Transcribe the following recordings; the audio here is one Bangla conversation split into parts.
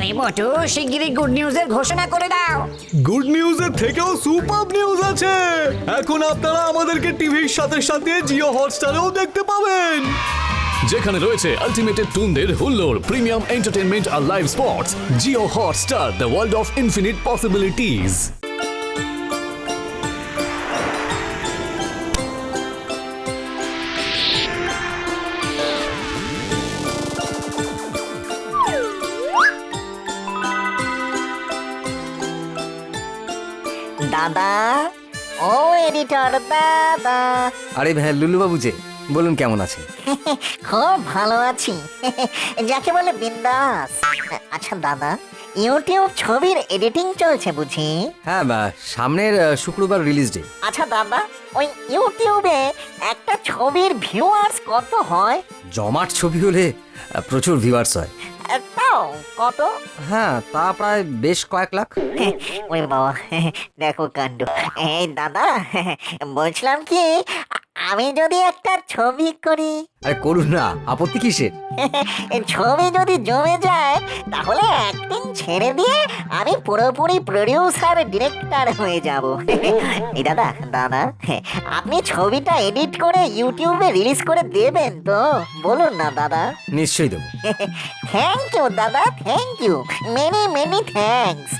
আরে বটু, শিগগিরই গুড নিউজের ঘোষণা করে দাও। গুড নিউজের থেকেও সুপার নিউজ আছে। এখন আপনারা আমাদেরকে টিভির সাথে সাথে জিও হটস্টারেও দেখতে পাবেন, যেখানে রয়েছে আলটিমেটেড টুনদের হুল্লোড়, প্রিমিয়াম এন্টারটেনমেন্ট আর live sports. Jio Hotstar, the world of infinite possibilities. দাদা, ও এডিটর দাদা। আরে হ্যাঁ লুলু বাবু যে, বলুন কেমন আছেন? খুব ভালো আছি, যাকে বলে বিন্দাস। আচ্ছা দাদা, ইউটিউব ছবির এডিটিং চলছে বুঝি? হ্যাঁ সামনের শুক্রবার রিলিজ ডে। আচ্ছা দাদা, ওই ইউটিউবে একটা ছবির ভিউয়ার্স কত হয়? জমাট ছবি হলে প্রচুর ভিউয়ার্স হয়। তাও কত? হ্যাঁ তা প্রায় বেশ কয়েক লাখ। ওই বাবা, দেখো কাণ্ড। এই দাদা, বলছিলাম কি, আমি যদি একটা ছবি করি, আরে করুন না, আপত্তি কিসের? ছবি যদি জমে যায় তাহলে অ্যাক্টিং ছেড়ে দিয়ে আমি পুরোপুরি প্রডিউসার ডিরেক্টর হয়ে যাব। এই দাদা দাদা, আপনি ছবিটা এডিট করে ইউটিউবে রিলিজ করে দেবেন তো? বলুন না দাদা। নিশ্চয়ই দেবো। থ্যাংক ইউ দাদা, thank you, many many thanks.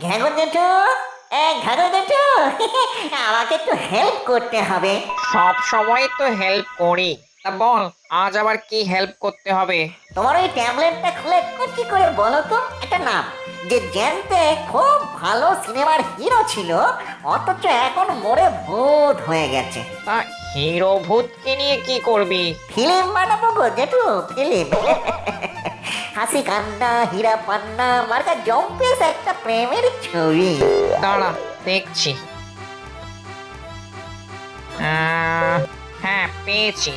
ঘাগর জেঠু, ঘাগর জেঠু, আমাকে একটু হেল্প করতে হবে। সব সময় তো হেল্প করি, তা বল আজ আবার কি হেল্প করতে হবে? তোমার ওই ট্যাবলেটটা খুলে কি করে বলো তো একটা নাম, যে জ্যানতে খুব ভালো সিনেমার হিরো ছিল, অথচ এখন মরে ভূত হয়ে গেছে। তা হিরো ভূতকে নিয়ে কি করবি? ফিল্ম বানাবো গো জেঠু, ফিল্ম। হাসি কান্না হীরা পান্না মার্কা জম্পেস একটা প্রেমের ছবি। দাঁড়া দেখছি। হ্যাঁ পেয়েছি,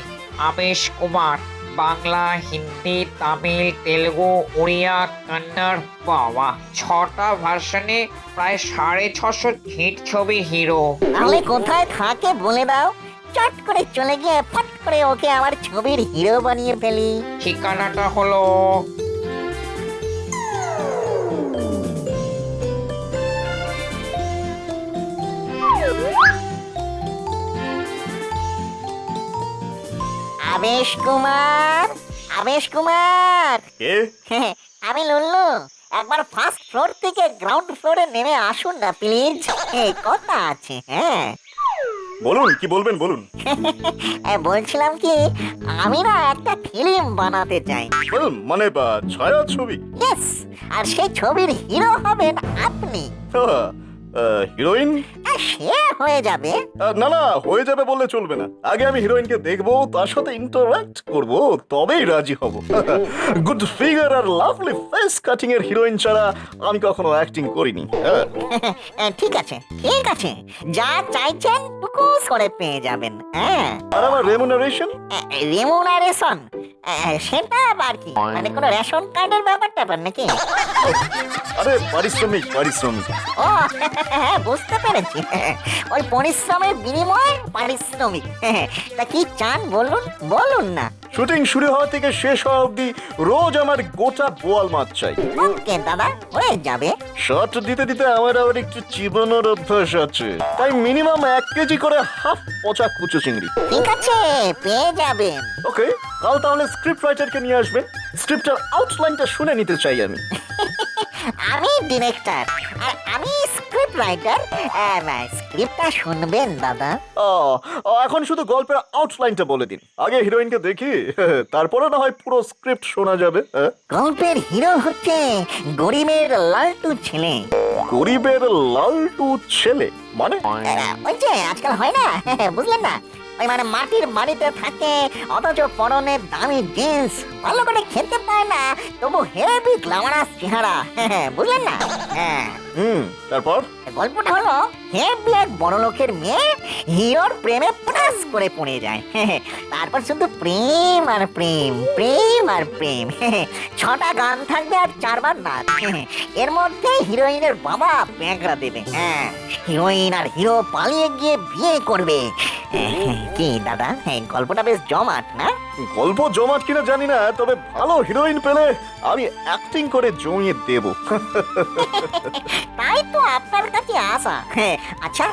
আবেশ কুমার, বাংলা, হিন্দি, তামিল, তেলুগু, উড়িয়া, কন্নড়। বাবা, 6টা ভার্সনে প্রায় 650 হিট ছবি হিরো। তাহলে কোথায় থাকে বলে দাও, চট করে চলে গিয়ে ফট করে ওকে আমার ছবির হিরো বানিয়ে ফেলি। ঠিকানাটা হলো আবেশ কুমার, আবেশ কুমার। কে? আমি লুল্লু, একবার ফার্স্ট ফ্লোর থেকে গ্রাউন্ড ফ্লোরে নেমে আসুন না প্লিজ, কথা আছে। হ্যাঁ বলুন, কি বলবেন বলুন। বলছিলাম কি, আমি না একটা ফিল্ম বানাতে চাই। ফিল্ম মানে ছায়া ছবি? ইয়েস, আর সেই ছবির হিরো হবেন আপনি। হিরোইন? সে হয়ে যাবে। না না, হয়ে যাবে বললে চলবে না। আগে আমি হিরোইনকে দেখবো, তার সাথে ইন্টারঅ্যাক্ট করব, তবেই রাজি হব। গুড ফিগার আর লাভলি ফেস কাটিং এর হিরোইন ছাড়া আমি কখনো অ্যাক্টিং করিনি। ঠিক আছে ঠিক আছে, যা চাইছেন টুকুস করে পেয়ে যাবেন। হ্যাঁ, আর আমার রেমুনারেশন? রেমুনারেশন সেটা আবার কি, মানে কোনো রেশন কার্ডের ব্যাপারটা নাকি? আরে পারিশ্রমিক পারিশ্রমিক। ও হ্যাঁ, বুঝতে পেরেছি, ওই পরিশ্রমের বিনিময়ে পারিশ্রমিক। তা কি চান বলুন, বলুন না। শুটিং শুরু হওয়া থেকে শেষ হওয়া অবধি রোজ আমার গোটা বোয়াল মাছ চাই। ওকে দাদা, হয়ে যাবে। শট দিতে দিতে আমার আবার একটু চিবানোর অভ্যাস আছে, তাই মিনিমাম 1 কেজি করে হাফ পচা কুচো চিংড়ি। ঠিক আছে, পেয়ে যাবেন। ওকে, কাল তাহলে স্ক্রিপ্ট রাইটারকে নিয়ে আসবেন, স্ক্রিপ্টের আউটলাইনটা শুনে নিতে চাই আমি। আমি ডিরেক্টর আর আমি স্ক্রিপ্ট রাইটার। স্ক্রিপ্টটা শুনবেন দাদা? ও, এখন শুধু গল্পের আউটলাইনটা বলে দিন, আগে হিরোইনকে দেখি, তারপরে না হয় পুরো স্ক্রিপ্ট শোনা যাবে। গল্পের হিরো হচ্ছে গরিবের লালটু ছেলে। গরিবের লালটু ছেলে মানে? ওই যে আজকাল হয় না, বুঝলেন না, ওই মানে মাটির বাড়িতে থাকে, অথচ পরনে দামি জিন্স, ভালো করে খেতে পায় না, তবু হেভি গ্ল্যামারাস চেহারা। বুঝলেন না? হ্যাঁ, তারপর গল্পটা হলো হেভি এক বড় লোকের মেয়ে হিরোর প্রেমে পাস করে পড়ে যায়। তারপর শুধু প্রেম আর প্রেম, প্রেম আর প্রেম। 6টা গান থাকবে আর 4বার নাচ। এর মধ্যে হিরোইনের বাবা ব্যাগরা দেবে। হ্যাঁ, হিরোইন আর হিরো পালিয়ে গিয়ে বিয়ে করবে। কি দাদা, গল্পটা বেশ জমাট না? গল্প জমাট কিনা জানি না, তবে ভালো হিরোইন পেলে আমি অ্যাক্টিং করে জমিয়ে দেব। তাই তো আপনার কাছে আসা। আচ্ছা,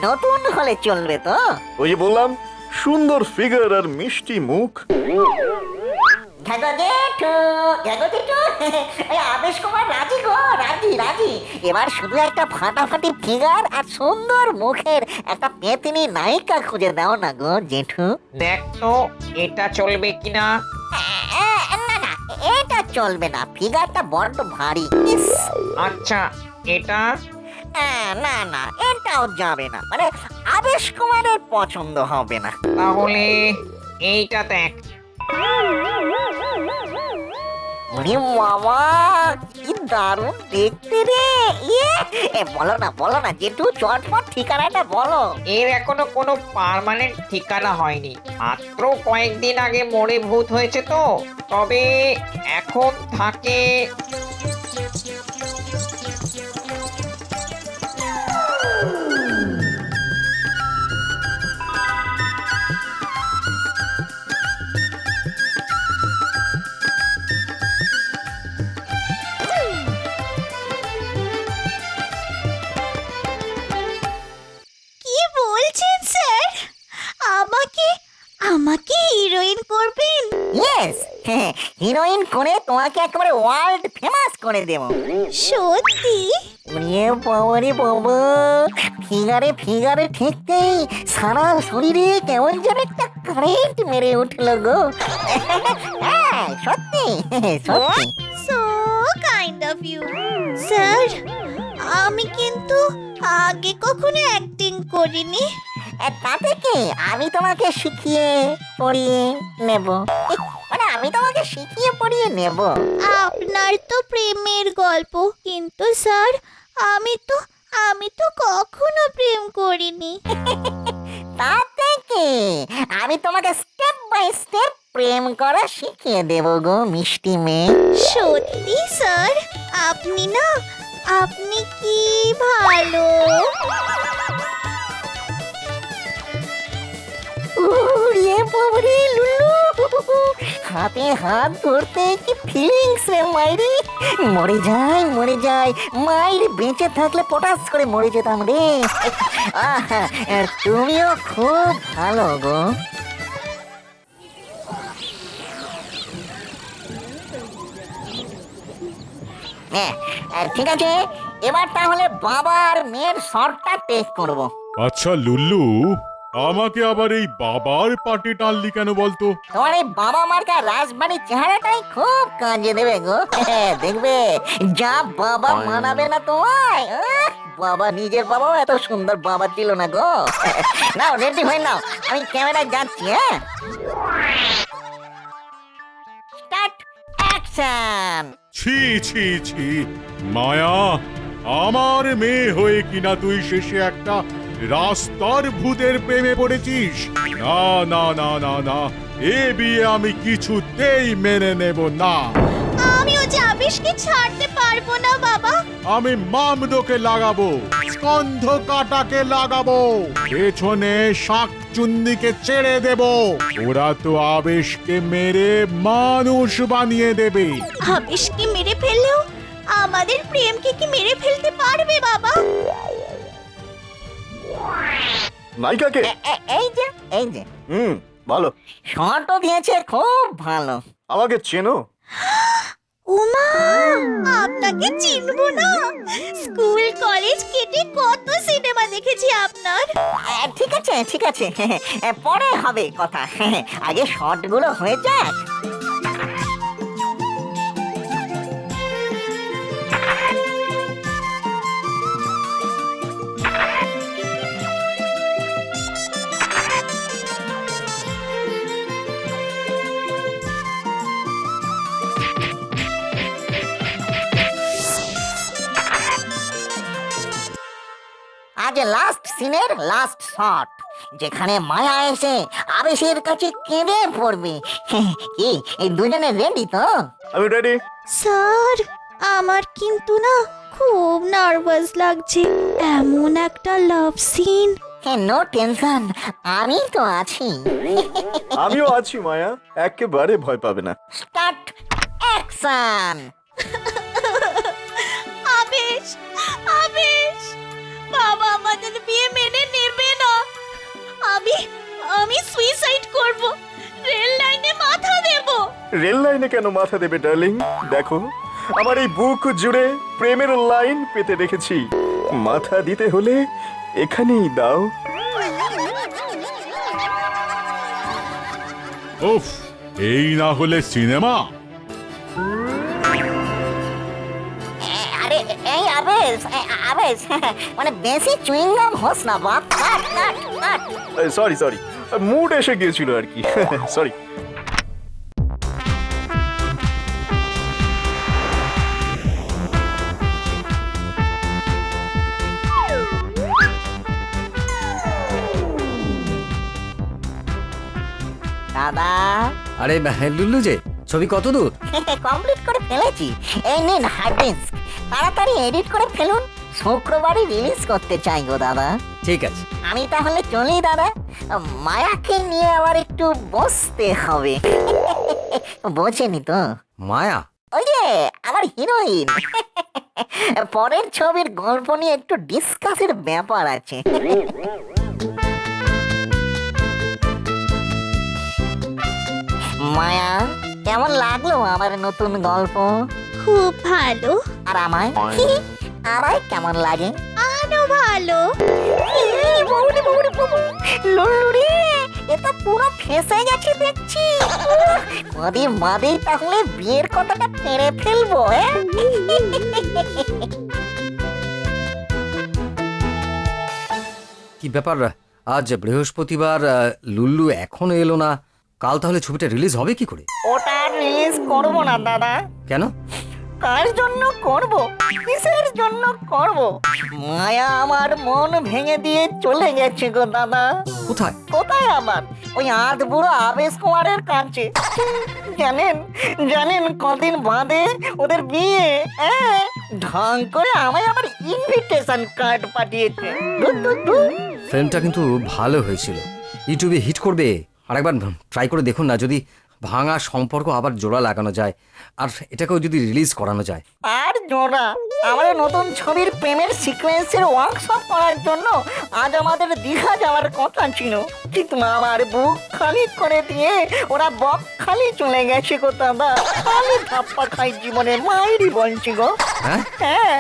নতুন হলে চলবে তো? ওই যে বললাম, সুন্দর ফিগার আর মিষ্টি মুখ। আবেশ কুমার রাজি গো, রাজি রাজি। এবার শুধু একটা ফাটাফাটি ফিগার আর সুন্দর মুখের একটা পেতিনি নায়িকা খুঁজে দাও না গো জেঠু। দেখ তো এটা চলবে কিনা। না না, এটা চলবে না, ফিগারটা বড্ড ভারী। ইস, আচ্ছা এটা না না, এটাও যাবে না, মানে আবেশ কুমারের পছন্দ হবে না। তাহলে এইটা দেখ। ওরে বাবা, কি দারুণ দেখতে রে। বলো না জেঠু, চটপট ঠিকানাটা বলো। এর এখনো কোনো পার্মানেন্ট ঠিকানা হয়নি, মাত্র কয়েকদিন আগে মরে ভূত হয়েছে তো। তবে এখন থাকে কি বলছেন স্যার? আমাকে আমাকে হিরোইন করবেন? ইয়েস, হিরোইন করে তোমাকে একেবারে ওয়ার্ল্ড ফেমাস করে দেব। সত্যি? ওরে বাবা রে বাবা, ফিগারে ফিগারে ঠেকতেই সারা শরীরে কেমন যেন একটা কারেন্ট মেরে উঠলো গো। হ্যাঁ, সত্যি সত্যি। So kind of you sir. আমি কিন্তু আগে কখনো অ্যাক্টিং করিনি। তাতে কি, আমি তোমাকে শিখিয়ে পড়িয়ে নেব, মানে আমি তোমাকে শিখিয়ে পড়িয়ে নেব। আপনার তো প্রেমের গল্প, কিন্তু স্যার আমি তো কখনো প্রেম করিনি। তাতে কি, আমি তোমাকে স্টেপ বাই স্টেপ প্রেম করা শিখিয়ে দেব গো মিষ্টি মেয়ে। সত্যি স্যার? আপনি কি ভালো। ওরে বাবারে লুলু, হাতে হাত ধরতে কি ফিলিংস রে মাইরি। মরে যাই মাইর, বেঁচে থাকলে পটাস করে মরে যেতাম রে। আহা, তুমিও খুব ভালো গো। ঠিক আছে, এবার তাহলে বাবার মেয়ের শর্টটা টেক করব। আচ্ছা লুল্লু, আমাকে আবার এই বাবার পাটে টানলি কেন বলতো? তোমার এই বাবা মার্কা রাজবাড়ির চেহারাটাই খুব কাজে দেবে গো। দেখবে, যা বাবা মানাবে না তোমায়। বাবা, নিজের বাবাও এত সুন্দর বাবা ছিল না গো। নাও, রেডি হয়ে নাও, আমি ক্যামেরায় যাচ্ছি। হ্যাঁ, স্টার্ট, অ্যাকশন। ছি ছি ছি মায়া, আমার মেয়ে হয়ে কিনা তুই শেষে একটা রাস্তার ভূতের প্রেমে পড়েছিস? না না না না না, এ বিয়ে আমি কিছুতেই মেনে নেব না। আমিও যে আবেশকে ছাড়তে পারবো না বাবা। আমি মামদোকে লাগাবো, স্কন্ধ কাটাকে লাগাবো, পেছনে শাক চুন্নিকে ছেড়ে দেব। ওরা তো আবেশকে মেরে মানুষ বানিয়ে দেবে। আবেশকে মেরে ফেললেও আমাদের প্রেমকে কি মেরে ফেলতে পারবে বাবা? নায়িকাকে? এই যে ভালো। শর্টও দিয়েছে খুব ভালো। আমাকে চেনো? ওমা, আপনাকে চিনবো না? স্কুল কলেজ কেটে কত সিনেমা দেখেছি আপনার। ঠিক আছে, পরে হবে কথা, আগে শর্টগুলো হয়ে যাক। আজ লাস্ট সিনের লাস্ট শট, যেখানে মায়া এসে আবেশের কাছে কেঁদে পড়বে। কি এই দুজনে রেডি তো? আমি রেডি। স্যার, আমার কিন্তু না খুব নার্ভাস লাগছে। এমন একটা লাভ সিন নো টেনশন, আমি তো আছি। আমিও আছি মায়া, একেবারে ভয় পাবে না। Start action. আবেশ, আবেশ, বাবা আমাদের বিয়ে মেনে নেবে না। আমি সুইসাইড করব, রেল লাইনে মাথা দেব। রেল লাইনে কেন মাথা দেবে ডার্লিং? দেখো, আমার এই বুক জুড়ে প্রেমের লাইন পেতে রেখেছি। মাথা দিতে হলে এখানেই দাও। উফ, এই না হলে সিনেমা। আরে এই আবেশ, আবেশ, মানে বেশি চুইংগাম হোস না বাপ। কাট কাট কাট। সরি সরি, মুড এসে গিয়েছিল আর কি। সরি। দাদা, আরে লুল্লু যে, ছবি কত দূর? কমপ্লিট করে ফেলেছি। এই নিন হার্ড ডিস্ক, তাড়াতাড়ি এডিট করে ফেলুন। শুক্রবারই রিলিজ করতে চাই গো দাদা। ঠিক আছে। আমি তাহলে চলি দাদা, মায়াকে নিয়ে আবার একটু বসতে হবে। বোঝেনি তো? মায়া? ওই যে আমার হিরোইন। পরের ছবির গল্প নিয়ে একটু ডিসকাসের ব্যাপার আছে। মায়া, কেমন লাগলো আমার নতুন গল্প? খুব ভালো, আর আমায় আমায় কেমন লাগে? আরো ভালো। লুল্লু রে, এটা পুরো ফেঁসে গেছে দেখছি। মাদে মাদে তাহলে বিয়ের কথাটা ফেরে ফেলবো। কি ব্যাপার, আজ বৃহস্পতিবার, লুল্লু এখনো এলো না। কাল তাহলে ছবিটা রিলিজ হবে কি করে? ওটা রিলিজ করবো না দাদা। কেন? কার জন্য করব, কিসের জন্য করব? মায়া আমার মন ভেঙে দিয়ে চলে গেছে গো দাদা। কোথায়? কোথায় আবার? ওই আধ বুড়ো আবেশ কুমারের কাছে। জানেন জানেন কদিন বাদে ওদের বিয়ে। ঢং করে আমায় আবার ইনভিটেশন কার্ড পাঠিয়েছে। ধুর, ধুর, ধুর। ফিল্মটা কিন্তু ভালো হয়েছিল, ইউটিউবে হিট করবে। আরেকবার ট্রাই করে দেখুন না, যদি ভাঙা সম্পর্ক আবার জোড়া লাগানো যায়, আর এটাকেও যদি রিলিজ করানো যায়। আর জোড়া, আমাদের নতুন ছবির প্রেমের সিকোয়েন্সের ওয়ার্কশপ করার জন্য আজ আমাদের দীঘা যাওয়ার কথা ছিল, কিন্তু আমার বুক খালি করে দিয়ে ওরা বক খালি চলে গেছে গো দাদা। খালি ধাপ্পা খাই জীবনে, মায়েরই বলছি গো। হ্যাঁ? হ্যাঁ,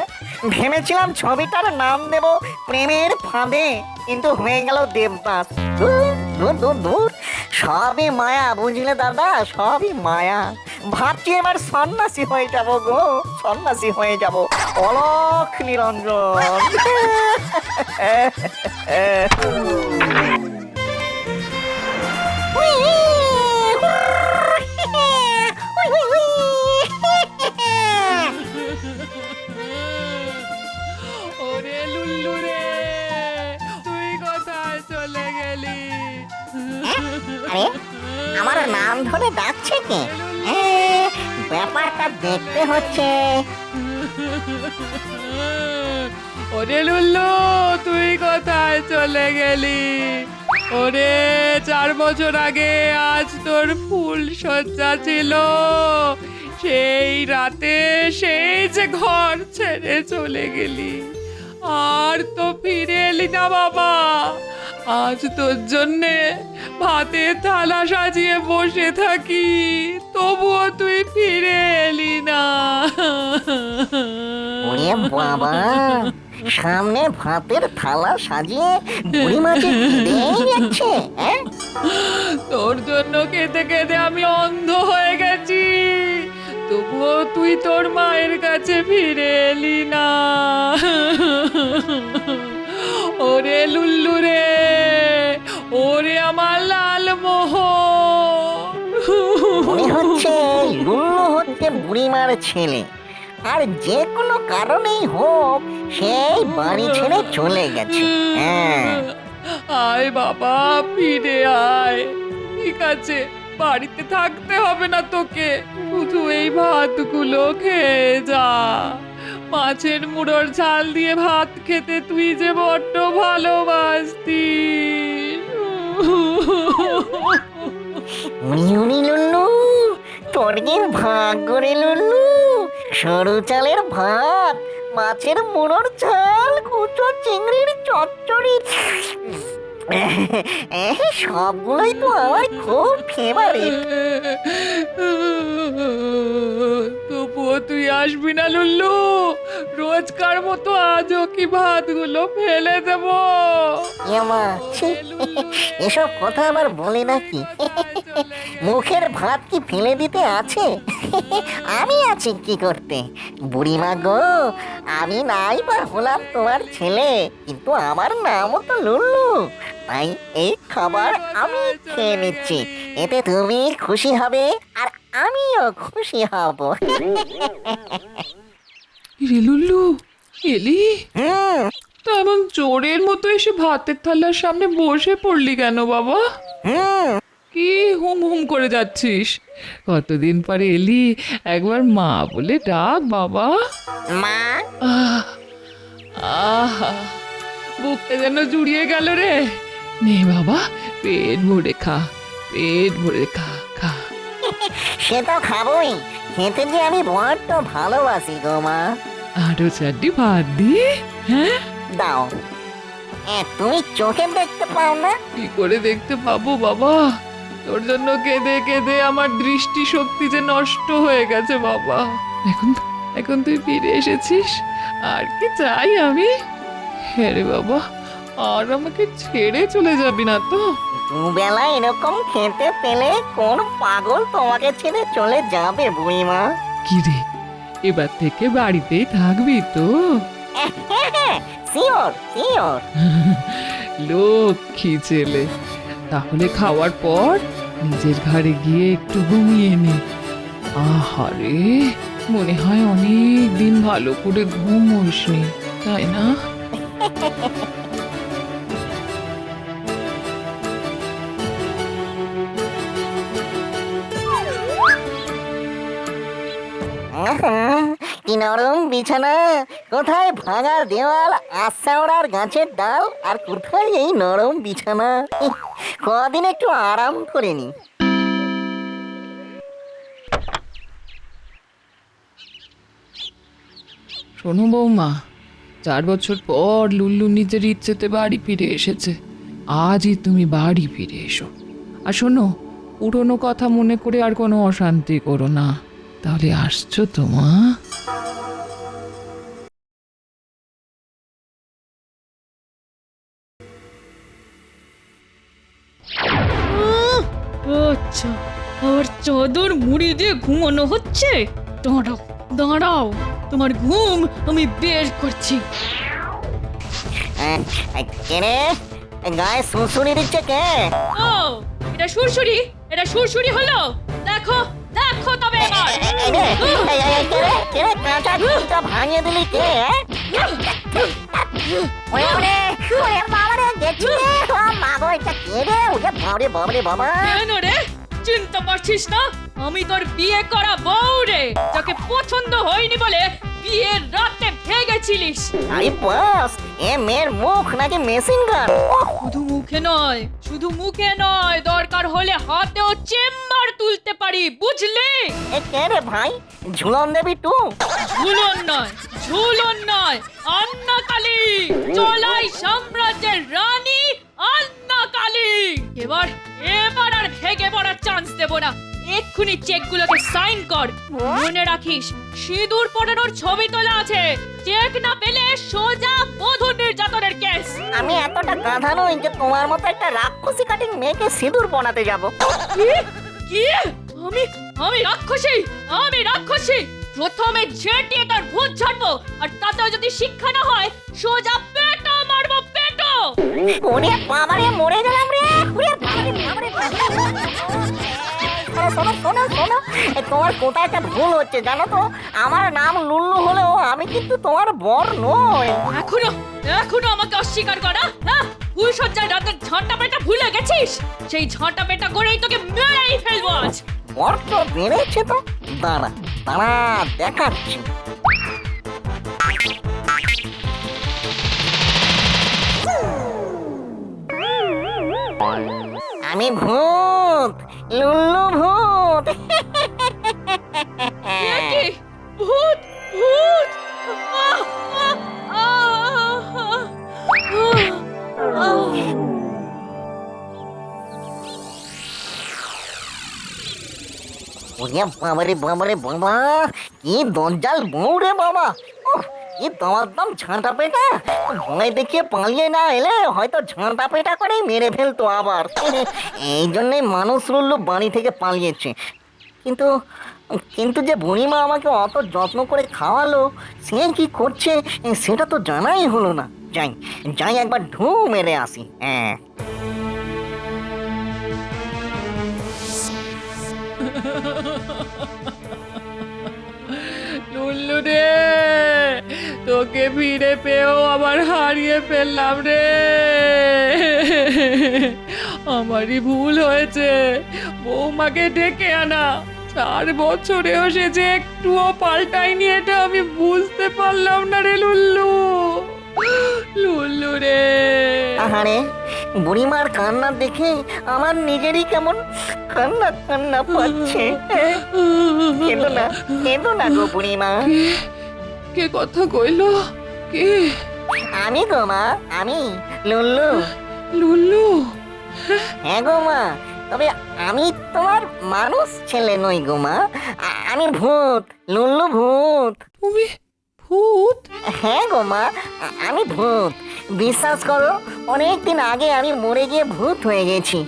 ভেবেছিলাম ছবিটার নাম দেব প্রেমের ফাঁদে, কিন্তু হয়ে গেল দেবদাস। ধুর, ধুর, ধুর, ধুর। সবই মায়া, বুঝলে দাদা, সবই মায়া। ভাবছি এবার সন্ন্যাসী হয়ে যাব গো, সন্ন্যাসী হয়ে যাব। অলোক নিরঞ্জন। ওরে লুল্লু রে, তুই কোথায় চলে গেলি? আরে, আমার নাম ধরে ডাকছে কে? ব্যাপারটা দেখতে হচ্ছে। ওরে লুল্লু, তুই কোথায় চলে গেলি? ওরে 4 বছর আগে আজ তোর ফুল সজ্জা ছিল, সেই রাতে সেই যে ঘর ছেড়ে চলে গেলি, আর তো ফিরে এলি না বাবা। আজ তোর জন্যে ভাতের থালা সাজিয়ে বসে থাকি, তবুও তুই ফিরে এলি না। ওরে বাবা, সামনে ভাতের থালা সাজিয়ে বুড়ি মাঝে যাচ্ছে। তোর জন্য কেঁদে কেঁদে আমি অন্ধ হয়ে গেছি, তবুও তুই তোর মায়ের কাছে ফিরে এলি না। ওরে লুল্লু রে, ওরে আমার লাল মোহন। মনে হচ্ছে লুল্লু হচ্ছে বুড়িমার ছেলে, আর যে কোনো কারণেই হোক সেই বাড়ি ছেড়ে চলে গেছে। আয় বাবা, ফিরে আয়। ঠিক আছে, বাড়িতে থাকতে হবে না তোকে, শুধু এই ভাতগুলো খেয়ে যা। মাছের মুড়োর ঝাল দিয়ে ভাত খেতে তুই যে বড্ড ভালোবাসতিস। উনি লুল্লু, তোর যে ভাগ্য রে লুল্লু। সরু চালের ভাত, মাছের মুড়োর ঝাল, কুচো চিংড়ির চচ্চড়ি, সবগুলোই তো আমার খুব ফেভারিট। তবুও তুই আসবি না লুল্লু? রোজকার মতো আজও কি ভাতগুলো ফেলে দেব? ইয়ামা, ছি, এসব কথা আবার বলে নাকি? মুখের ভাত কি ফেলে দিতে আছে? আমি আছি কি করতে? বুড়িমা গো, আমি নাই বা হলাম তোমার ছেলে, কিন্তু আমার নামও তো লুল্লু। তাই এই খাবার আমি খেয়ে নিচ্ছি, এতে তুমি খুশি হবে আর আমিও খুশি হব। রে লুল্লু, এলি? হুম, তো এমন চোরের মতো এসে ভাতের থালার সামনে বসে পড়লি কেন বাবা? হুম। কি হুম হুম করে যাচ্ছিস? কতদিন পরে এলি, একবার মা বলে ডাক বাবা। মা, আহ আহা, বুকটা যেন জুড়িয়ে গেল রে। নে বাবা, পেট ভরে খা, পেট ভরে খা, খা। সে তো খাবোই, খেতে যে আমি বড্ড ভালোবাসি গো মা। আরো চারটি ভাত দি। হ্যাঁ, দাও। তুমি চোখে দেখতে পাও না? কি করে দেখতে পাবো বাবা? তোর জন্য কেঁদে কেঁদে আমার দৃষ্টি শক্তি যে নষ্ট হয়ে গেছে বাবা। এখন এখন তুই ফিরে এসেছিস, আর কি চাই আমি? হ্যাঁ রে বাবা, আর আমাকে ছেড়ে চলে যাবি না তো? দুবেলা এরকম খেতে পেলে কোন পাগল তোমাকে ছেড়ে চলে যাবে বুড়িমা? কি রে, এবার থেকে বাড়িতেই থাকবি তো? Sure sure. লক্ষ্মী ছেলে। তাহলে খাওয়ার পর নিজের ঘরে গিয়ে একটু ঘুমিয়ে নে। আহারে, মনে হয় অনেক দিন ভালো করে ঘুম হইসনি, তাই না? কি নরম বিছানা, কোথায় ভাঙা দেওয়াল, আশাওড়ার গাছের ডাল, আর কোথায় এই নরম বিছানা। কদিন একটু আরাম করে নি। শোনো বৌমা, 4 বছর পর লুল্লু নিজের ইচ্ছেতে বাড়ি ফিরে এসেছে। আজই তুমি বাড়ি ফিরে এসো। আর শোনো, পুরনো কথা মনে করে আর কোনো অশান্তি করো না। তাহলে আসছো তো মা? আচ্ছা, আর চাদর মুড়ি দিয়ে ঘুমানো হচ্ছে? দাঁড়াও দাঁড়াও, তোমার ঘুম আমি বের করছি। কেনে গায়ে সুসুড়ি দিচ্ছে কে? ও, এটা সুরসুরি? এটা সুরসুরি হলো? দেখো দেখো তবে এবার। কেনে কাঁচা ঘুমটা ভাঙিয়ে দিলি কে? ওরে ওরে ওরে বাবা রে, গেছি রে। মা গো, এটা কে রে? ওরে বাবারে বাবারে বাবা। কেন রে, চিন্তা করছিস না? আমি তোর বিয়ে করা বউ রে, যাকে পছন্দ হয়নি বলে বিয়ের রাতে ভেগেছিলিস। আরে বস, এ মেয়ের মুখ নাকি মেশিন গান? শুধু মুখে নয়, শুধু মুখে নয়, দরকার হলে হাতেও চেম্বার তুলতে পারি, বুঝলি? এ কে রে ভাই? ঝুলন দেবী টু? ঝুলন নয়, ঝুলন নয়, আন্না কালী, চলাই সাম্রাজ্যের রানী আন্না কালী। এবার এবার আর ভেগে পড়ার চান্স দেব না। এক্ষুনি চেকগুলোকে সাইন কর। মনে রাখিস, সিঁদুর পরানোর ছবি তোলা আছে। চেক না পেলে সোজা বধূ নির্যাতনের কেস। আমি এতটা গাধা নই যে তোমার মতো একটা রাক্ষসী কাটিং মেয়েকে সিঁদুর পরাতে যাব। কি কি? আমি আমি রাক্ষসী? আমি রাক্ষসী? প্রথমে ঝেঁটিয়ে তার ভূত ঝাড়বো, আর তাতেও যদি শিক্ষা না হয় সোজা পেটো মারবো, পেটো। ওরে বাবারে, মরে গেলাম রে। ওরে বাবারে বাবারে। শোনো শোনো শোনো, তোমার কোথায় একটা ভুল হচ্ছে জানো তো? আমার নাম লুল্লু হলেও আমি কিন্তু তোমার বর নই। এখনো এখনো আমাকে অস্বীকার করা? হ্যাঁ, ফুলসজ্জায় রাতের ঝাঁটা পেটা ভুলে গেছিস? সেই ঝাঁটা পেটা করেই তোকে মেরেই ফেলবো আজ। বর তো বেড়েছে তো। দাঁড়া দাঁড়া, দেখাচ্ছি। আমি ভূত, লুল্লু ভূত। এ কি? ভূত ভূত আহ, আহ, আহ, আহ। ওরে বাবারে বাবারে বাবা, কি দজ্জাল বউ রে বাবা। উফ, কি দমাদম ঝাঁটা পেটা। ভয় দেখিয়ে পালিয়ে না এলে হয়তো ঝাঁটা পেটা করেই মেরে ফেলতো আবার। এই জন্যই মানুষ লুল্লু বাড়ি থেকে পালিয়েছে। কিন্তু কিন্তু যে বুড়িমা আমাকে অত যত্ন করে খাওয়ালো, সে কি করছে সেটা তো জানাই হলো না। যাই যাই একবার ঢু মেরে আসি। হ্যাঁ, লুল্লু রে, তোকে ফিরে পেয়েও আবার হারিয়ে ফেললাম রে। আমারই ভুল হয়েছে, বৌমাকে ডেকে আনা। 4 বছরেও সে যে একটুও পাল্টায়নি, এটা আমি বুঝতে পারলাম না রে লুল্লু। লুল্লু রে, আহারে বুড়িমার কান্না দেখে আমার নিজেরই কেমন কান্না কান্না পাচ্ছে। কেঁদো না, কেঁদো না গো বুড়িমা। কে কথা কইল? কে? আমি গো মা, আমি লুল্লু। লুল্লু? হ্যাঁ গো মা, তবে আমি তোমার মানুষ ছেলে নই গো মা। আমি ভূত, লুল্লু ভূত। তুমি ভূত? হ্যাঁ গো মা, আমি ভূত। বিশ্বাস করো, অনেকদিন আগে আমি মরে গিয়ে ভূত হয়ে গেছি।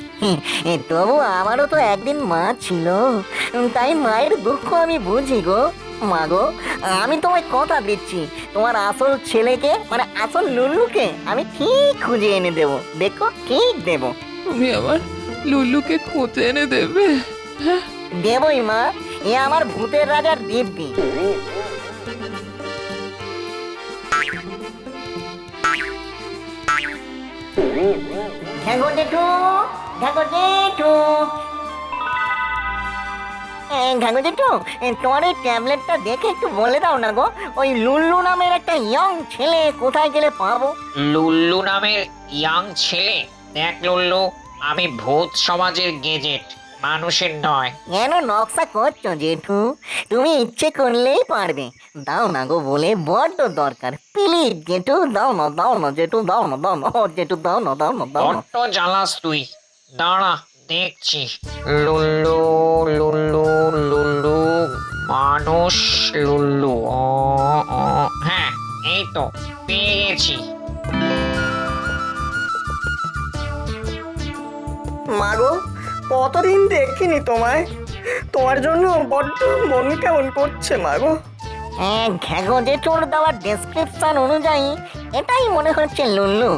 তবু আমারও তো একদিন মা ছিল, তাই মায়ের দুঃখ আমি বুঝি গো। মা গো, আমি তোমায় কথা দিচ্ছি, তোমার আসল ছেলেকে মানে আসল লুল্লুকে আমি ঠিক খুঁজে এনে দেবো। দেখো, ঠিক দেবো। তুমি আমার লুল্লুকে খুঁজে এনে দেবে? হ্যাঁ, দেবই মা, এ আমার ভূতের রাজার দিব্যি। ঘ্যাগো জেঠু, ঘ্যাগো জেঠু, ঘ্যাগো জেঠু, তোমার ওই ট্যাবলেটটা দেখে একটু বলে দাও না গো, ওই লুল্লু নামের একটা ইয়ং ছেলে কোথায় গেলে পাবো? লুল্লু নামের ইয়াং ছেলে? দেখ লুল্লু, আমি ভূত সমাজের গেজেট, মানুষের নয়। কেন নকশা করছো জেঠু? তুমি ইচ্ছে করলেই পারবে। দাও না গো, বলে বড্ড দরকার। প্লিজ জেঠু, দাও না, দাও না জেঠু, দাও না, দাও না। ও জেঠু, দাও না, দাও না, দাও না। বড্ড জ্বালাস তুই, দাঁড়া দেখছি। লুল্লু লুল্লু লুল্লু, মানুষ লুল্লু। হ্যাঁ, এই তো পেয়ে গেছি। মাগো, কতদিন দেখিনি তোমায়, তোমার জন্য বড্ড মন কেমন করছে মাগো। ঘ্যাগো জেঠুর দেওয়ার ডেসক্রিপশন অনুযায়ী এটাই মনে হচ্ছে লুল্লু।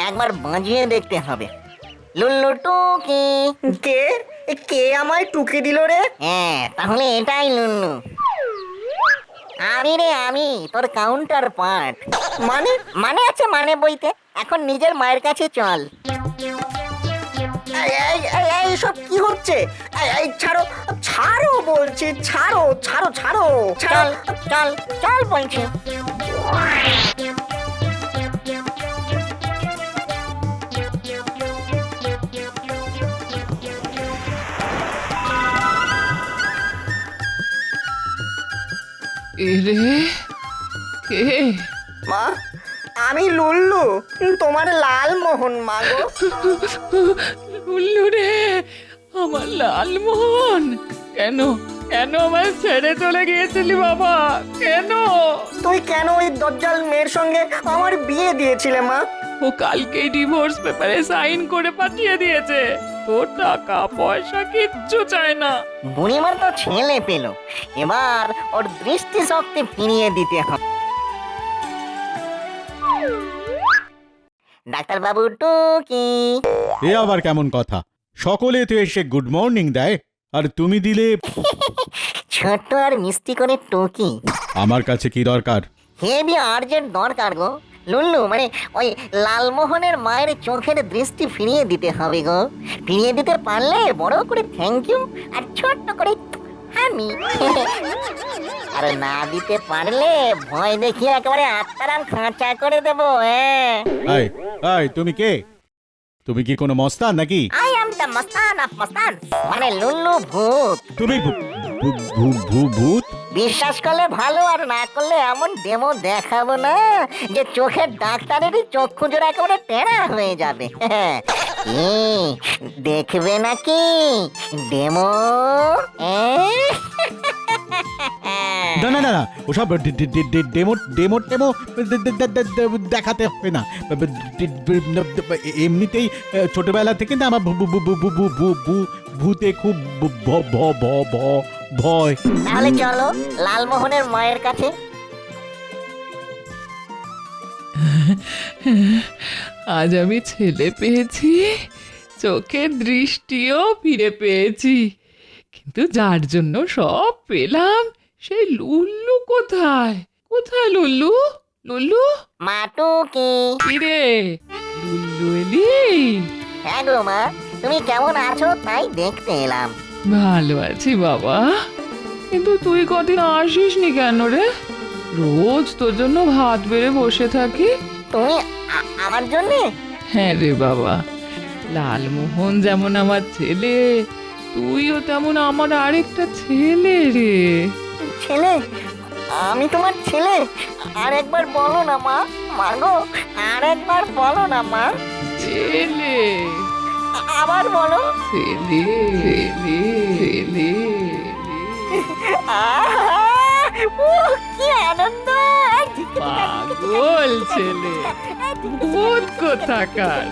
একবার বাজিয়ে দেখতে হবে। লুল্লু টুকি। কে কে আমায় টুকি দিল রে? হ্যাঁ, তাহলে এটাই লুল্লু। আমি রে, আমি তোর কাউন্টার পার্ট। মানে? মানে আছে মানে বইতে। এখন নিজের মায়ের কাছে চল। এইসব কি হচ্ছে? এই ছাড়ো, ছাড়ো বলছি, ছাড়ো ছাড়ো ছাড়ো ছাড়ো। চল চল চল বলছি। এরে, কে? মা, আমি লুল্লু, তোমার লালমোহন মাগো। লুল্লু রে, আমার লালমোহন। কেন কেন আমায় ছেড়ে চলে গিয়েছিলি বাবা? কেন? তুই কেন ওই দজ্জাল মেয়ের সঙ্গে আমার বিয়ে দিয়েছিলে মা? ও কালকেই ডিভোর্স পেপারে সাইন করে পাঠিয়ে দিয়েছে। তোর টাকা পয়সা কিচ্ছু চায় না। বুড়িমার তো ছেলে পেল, এবার ওর দৃষ্টিশক্তি ফিরিয়ে দিতে হবে। ডাক্তার বাবু টুকি। এ আবার কেমন কথা? সকলে তো এসে গুড মর্নিং দেয়, আর তুমি দিলে। ছোট্ট আর মিষ্টি করে টুকি। আমার কাছে কি দরকার? হেভি আর্জেন্ট দরকার গো লুল্লু, মানে ওই লালমোহনের মায়ের চোখের দৃষ্টি ফিরিয়ে দিতে হবে গো। ফিরিয়ে দিতে পারলে বড় করে থ্যাংক ইউ, আর ছোট্ট করে আমি। আর না দিতে পারলে ভয় দেখিয়ে একেবারে আত্মারাম খাঁচা করে দেবো। হ্যাঁ, আয় আয়, তুমি কে? তুমি কি কোনো মস্তান নাকি? I am the Mastan of মস্তান, মানে লুল্লু ভূত। তুমি ভূত? বিশ্বাস করলে ভালো, আর না করলে এমন ডেমো দেখাবো না যে চোখের ডাক্তারেরই চক্ষু জোড়া একেবারে টেরা হয়ে যাবে। কি দেখবে নাকি ডেমো? না না না না, ওসব ডেমো দেখাতে হবে না। এমনিতেই ছোটবেলা থেকে না আমার ভূতে খুব ভয়। তাহলে চলো লালমোহনের মায়ের কাছে। আজ আমি ছেলে পেয়েছি, চোখের দৃষ্টিও ফিরে পেয়েছি, কিন্তু যার জন্য সব পেলাম সেই লুল্লু কোথায়? কোথায় লুল্লু? লুল্লু মাটুকি। কিরে লুল্লু এলি? হ্যাঁ গো মা, তুমি কেমন আছো তাই দেখতে এলাম। ভালো আছি বাবা, কিন্তু তুই কদিন আসিস নি কেন রে? রোজ তোর জন্য ভাত বেড়ে বসে থাকি। তুমি আমার জন্যে? হ্যাঁ রে বাবা, লালমোহন যেমন আমার ছেলে, তুইও তেমন আমার আরেকটা ছেলে রে। ছেলে? আমি তোমার ছেলে? আর একবার বলো না মা, মাগো আর একবার বলো না মা। ছেলে, আবার বলো। ছেলে, ছেলে, ছেলে। আহা! উহ, কি আনন্দ! পাগল ছেলে, ভূত কোথাকার।